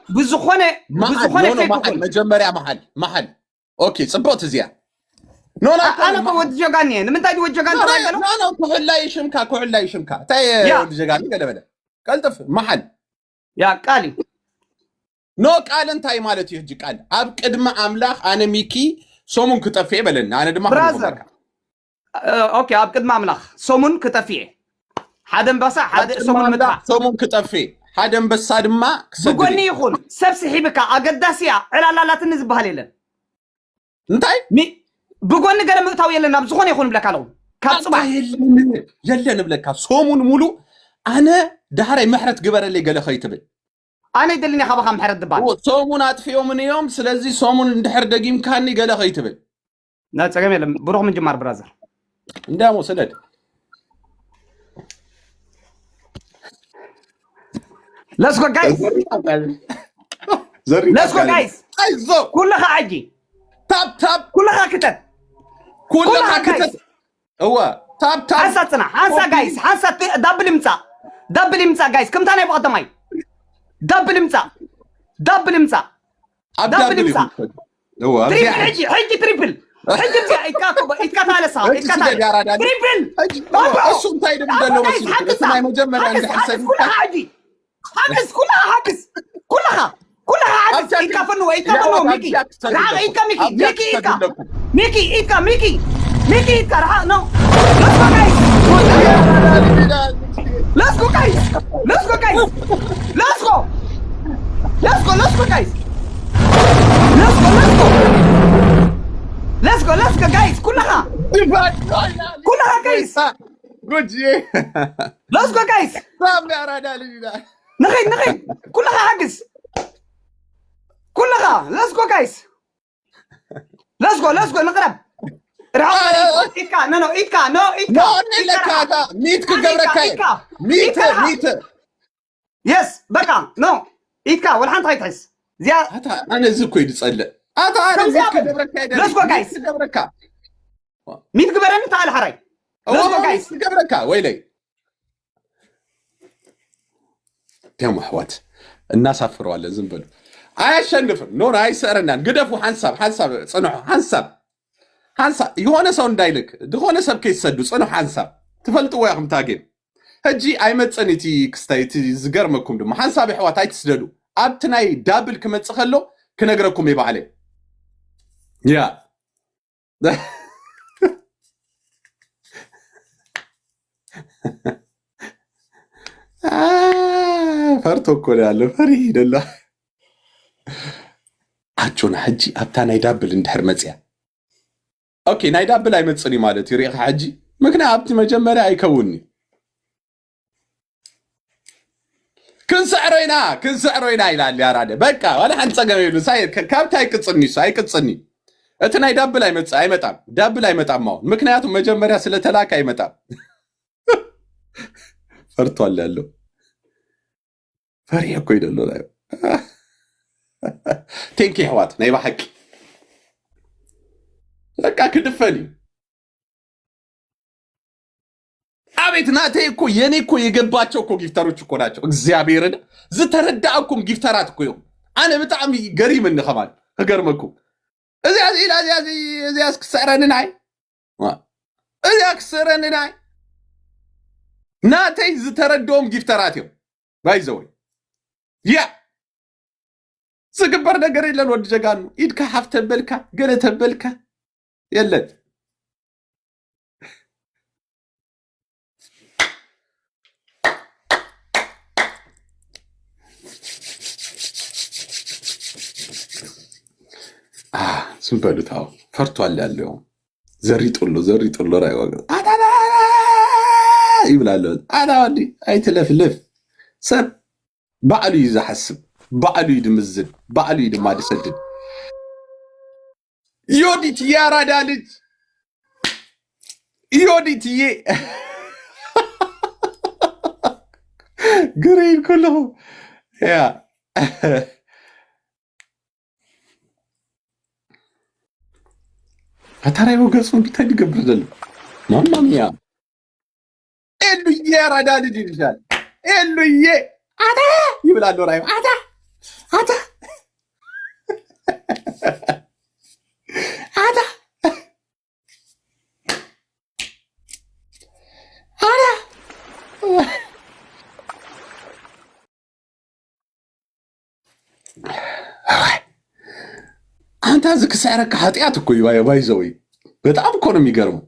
بزخونة محل مجمريا محل اوكي صبوت زيا نونا انا بود جوغاني من تاي بود جوغان ترى قالوا انا كحل لا يشمكا تاي بود جوغاني قال بدا قلطف محل يا قالي نو قال انتاي مالتي يجي قال اب قدم املاح انا ميكي سومون كطفي بلن انا دما برازر اوكي اب قدم املاح سومون كطفي حدن بس حد سومون مدفع سومون كطفي حدن بس دما بغني يخون سبسحي بك اقداسيا علا لا تنزبها ليلن انتاي بغني قال مقتاو يلنا بزخون يخون بلاك علو كاب صباح يلن بلاك سومون مولو انا دحري محرت قبر اللي قال خيتبل انا يدلني خبخه محرت دبال سومون اطفيو من يوم سلازي سومون اندحر دقيم كاني قال خيتبل لا تسقم يلم بروح من جمار برازر اندامو سدد Let's go guys. Let's go guys. ايزو كلها عجي. تاب كلها كتت. كلها كتت. هو تاب حنساتنا حنسا guys. حنسا دبل امسا guys. كم تاني بقى دماي. دبل امسا. هو تريبل حجي تريبل. حجي بزي إتكات على صار. تريبل. أصلا تايد بدلو بس. اسمعي مجمع عند حسن. كلها عجي. حاجز كلها عجز إتكافنو ميكي راه إتكا ميكي إتكا راه نو let's go guys كلها guys جوجي let's go guys سامي أرادا لينا نخي كلها عجز كلها let's go guys نقرب إيكا نو إيكا لك هذا ميت يس بقى نو إيكا والحين تحس زياد أنا زكوي تصلى أنا زياد كجبركاي let's go guys ميت كبرني تعال حراي let's go guys كجبركا ويلي دم حوات الناس افروا على زنبل ايشنفر نور ايسرنان قدفوا حنسب صنعوا حنسب يهونه سو እንዳይልክ دخونه ሰብ ከይሰዱ صنعوا حنسب تفلطوا ياكم تاغين هجي ايمصنيتي كستايتي زገርመኩም ድማ حنسب حوات አይትስደዱ ኣብትናይ ዳብል ክመጽ ከሎ ክነግረኩም ይባዓለ ያ فرتو كل على فريد الله حجونا حجي ابتا نايدابل اندحر مصيا اوكي نايدابل ايمصني مالتي ريخ حجي مكنا ابتي مجمري ايكوني كنسعروينا يلال يا راده بقى ولا حنصقم يلو ساي كابتا ايكصني ات نايدابل ايمطام دابل ايمطام ماو مكنياتو مجمريا سلتلاك ايمطام فرتوال ያለው فريق كويد له لا تنكي حوات ناي بحق لك كدفني አቤት ናቴ እኮ የኔ እኮ የገባቸው እኮ ጊፍተሮች እኮ ናቸው እግዚአብሔርን ዝተረዳአኩም ጊፍተራት እኮ አነ በጣም ገሪም እንኸማል ገርመኩ እዚያ ክሰረንናይ ናቴ ዝተረዳኦም ጊፍተራት ይው ባይዘው ያ ዝግበር ነገር የለን ወድ ጀጋኑ ኢድካ ሐፍተበልካ ገለተበልካ የለን ስንበሉታው ፈርቷል ያለው ዘሪጥሎ ራይዋጋ አታላ ይብላል አታዋዲ አይተለፍልፍ ሰብ ባዕሉ ይዛሐስብ ባዕሉ ይድምዝን ባዕሉ ይድማድሰድን ዮዲት ያራዳ ልጅ ዮዲትዬ ግሬን ኩሉ ያ አታራይ ወገጹ እንዲታይ ገብርደል ማማሚያ ኤሉዬ ያራዳ ልጅ ይልሻል ኤሉዬ አታ ይብላል ራይ አታ አታ አታ አንተ ዝክ ሳይረካ ኃጢአት እኮ ባይዘው በጣም እኮ ነው የሚገርመው።